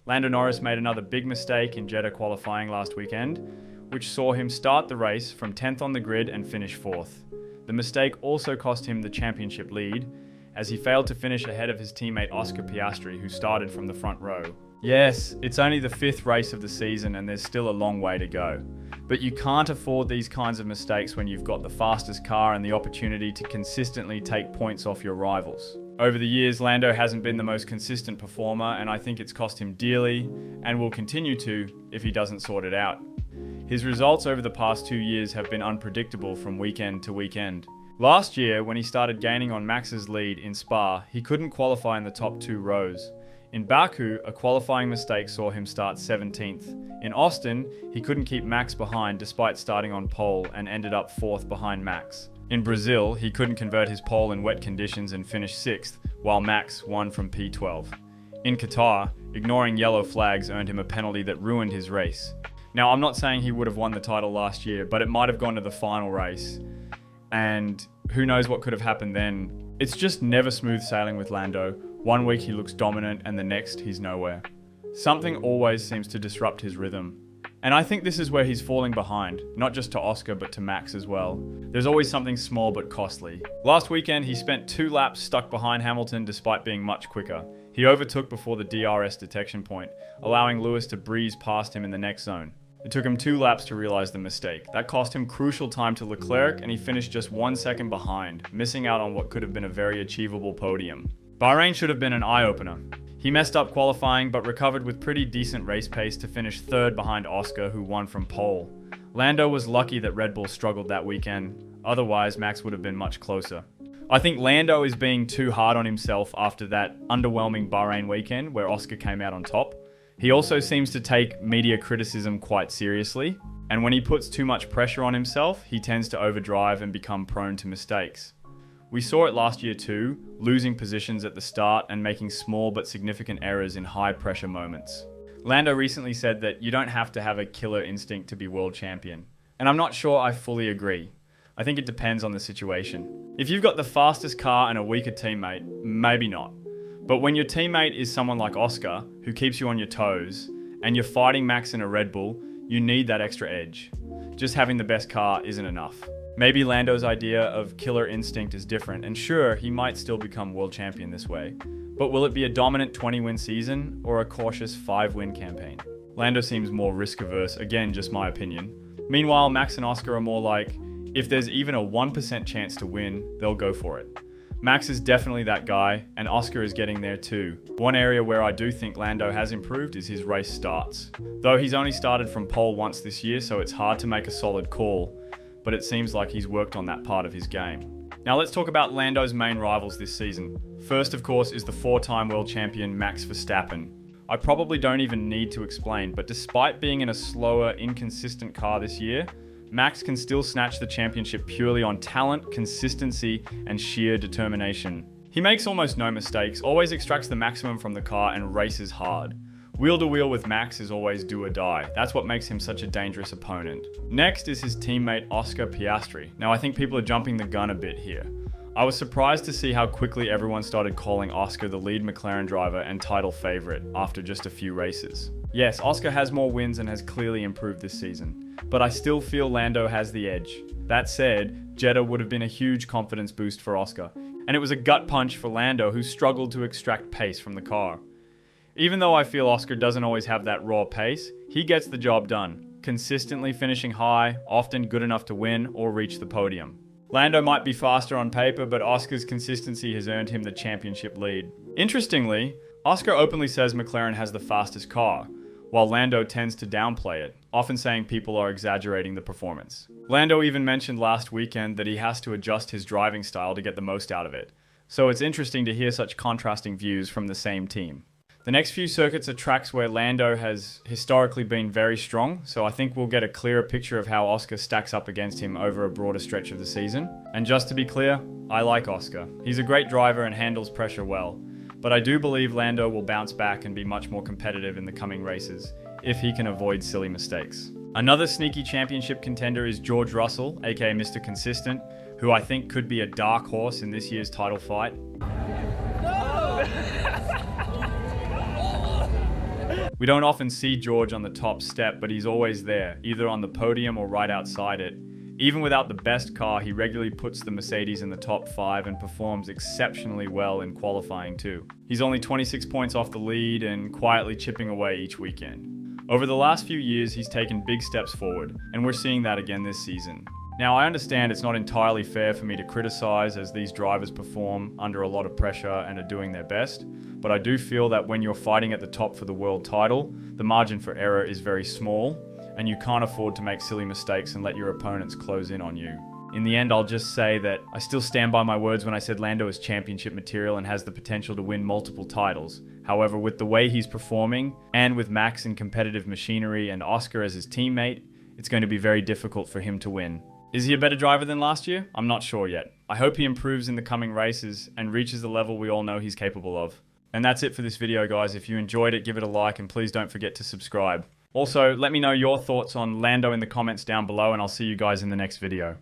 Lando Norris made another big mistake in Jeddah qualifying last weekend, which saw him start the race from 10th on the grid and finish 4th. The mistake also cost him the championship lead, as he failed to finish ahead of his teammate Oscar Piastri, who started from the front row. Yes, it's only the 5th race of the season and there's still a long way to go. But you can't afford these kinds of mistakes when you've got the fastest car and the opportunity to consistently take points off your rivals. Over the years, Lando hasn't been the most consistent performer, and I think it's cost him dearly, and will continue to if he doesn't sort it out. His results over the past 2 years have been unpredictable from weekend to weekend. Last year, when he started gaining on Max's lead in Spa, he couldn't qualify in the top 2 rows. In Baku, a qualifying mistake saw him start 17th. In Austin, he couldn't keep Max behind despite starting on pole and ended up 4th behind Max. In Brazil, he couldn't convert his pole in wet conditions and finished 6th, while Max won from P12. In Qatar, ignoring yellow flags earned him a penalty that ruined his race. Now, I'm not saying he would have won the title last year, but it might have gone to the final race. And who knows what could have happened then. It's just never smooth sailing with Lando. One week he looks dominant and the next he's nowhere. Something always seems to disrupt his rhythm. And I think this is where he's falling behind, not just to Oscar but to Max as well. There's always something small but costly. Last weekend he spent 2 laps stuck behind Hamilton despite being much quicker. He overtook before the DRS detection point, allowing Lewis to breeze past him in the next zone. It took him 2 laps to realise the mistake. That cost him crucial time to Leclerc, and he finished just 1 second behind, missing out on what could have been a very achievable podium. Bahrain should have been an eye-opener. He messed up qualifying but recovered with pretty decent race pace to finish 3rd behind Oscar, who won from pole. Lando was lucky that Red Bull struggled that weekend, otherwise Max would have been much closer. I think Lando is being too hard on himself after that underwhelming Bahrain weekend where Oscar came out on top. He also seems to take media criticism quite seriously, and when he puts too much pressure on himself, he tends to overdrive and become prone to mistakes. We saw it last year too, losing positions at the start and making small but significant errors in high pressure moments. Lando recently said that you don't have to have a killer instinct to be world champion, and I'm not sure I fully agree. I think it depends on the situation. If you've got the fastest car and a weaker teammate, maybe not. But when your teammate is someone like Oscar, who keeps you on your toes, and you're fighting Max in a Red Bull, you need that extra edge. Just having the best car isn't enough. Maybe Lando's idea of killer instinct is different, and sure, he might still become world champion this way. But will it be a dominant 20-win season, or a cautious 5-win campaign? Lando seems more risk-averse, again, just my opinion. Meanwhile, Max and Oscar are more like, if there's even a 1% chance to win, they'll go for it. Max is definitely that guy, and Oscar is getting there too. One area where I do think Lando has improved is his race starts. Though he's only started from pole once this year, so it's hard to make a solid call, but it seems like he's worked on that part of his game. Now let's talk about Lando's main rivals this season. First, of course, is the 4-time world champion Max Verstappen. I probably don't even need to explain, but despite being in a slower, inconsistent car this year, Max can still snatch the championship purely on talent, consistency, and sheer determination. He makes almost no mistakes, always extracts the maximum from the car, and races hard. Wheel to wheel with Max is always do or die. That's what makes him such a dangerous opponent. Next is his teammate Oscar Piastri. Now I think people are jumping the gun a bit here. I was surprised to see how quickly everyone started calling Oscar the lead McLaren driver and title favourite after just a few races. Yes, Oscar has more wins and has clearly improved this season, but I still feel Lando has the edge. That said, Jeddah would have been a huge confidence boost for Oscar, and it was a gut punch for Lando, who struggled to extract pace from the car. Even though I feel Oscar doesn't always have that raw pace, he gets the job done, consistently finishing high, often good enough to win or reach the podium. Lando might be faster on paper, but Oscar's consistency has earned him the championship lead. Interestingly, Oscar openly says McLaren has the fastest car, while Lando tends to downplay it, often saying people are exaggerating the performance. Lando even mentioned last weekend that he has to adjust his driving style to get the most out of it, so it's interesting to hear such contrasting views from the same team. The next few circuits are tracks where Lando has historically been very strong, so I think we'll get a clearer picture of how Oscar stacks up against him over a broader stretch of the season. And just to be clear, I like Oscar. He's a great driver and handles pressure well, but I do believe Lando will bounce back and be much more competitive in the coming races, if he can avoid silly mistakes. Another sneaky championship contender is George Russell, aka Mr. Consistent, who I think could be a dark horse in this year's title fight. We don't often see George on the top step, but he's always there, either on the podium or right outside it. Even without the best car, he regularly puts the Mercedes in the top 5 and performs exceptionally well in qualifying too. He's only 26 points off the lead and quietly chipping away each weekend. Over the last few years, he's taken big steps forward, and we're seeing that again this season. Now, I understand it's not entirely fair for me to criticize as these drivers perform under a lot of pressure and are doing their best, but I do feel that when you're fighting at the top for the world title, the margin for error is very small, and you can't afford to make silly mistakes and let your opponents close in on you. In the end, I'll just say that I still stand by my words when I said Lando is championship material and has the potential to win multiple titles. However, with the way he's performing, and with Max in competitive machinery and Oscar as his teammate, it's going to be very difficult for him to win. Is he a better driver than last year? I'm not sure yet. I hope he improves in the coming races and reaches the level we all know he's capable of. And that's it for this video, guys. If you enjoyed it, give it a like and please don't forget to subscribe. Also, let me know your thoughts on Lando in the comments down below, and I'll see you guys in the next video.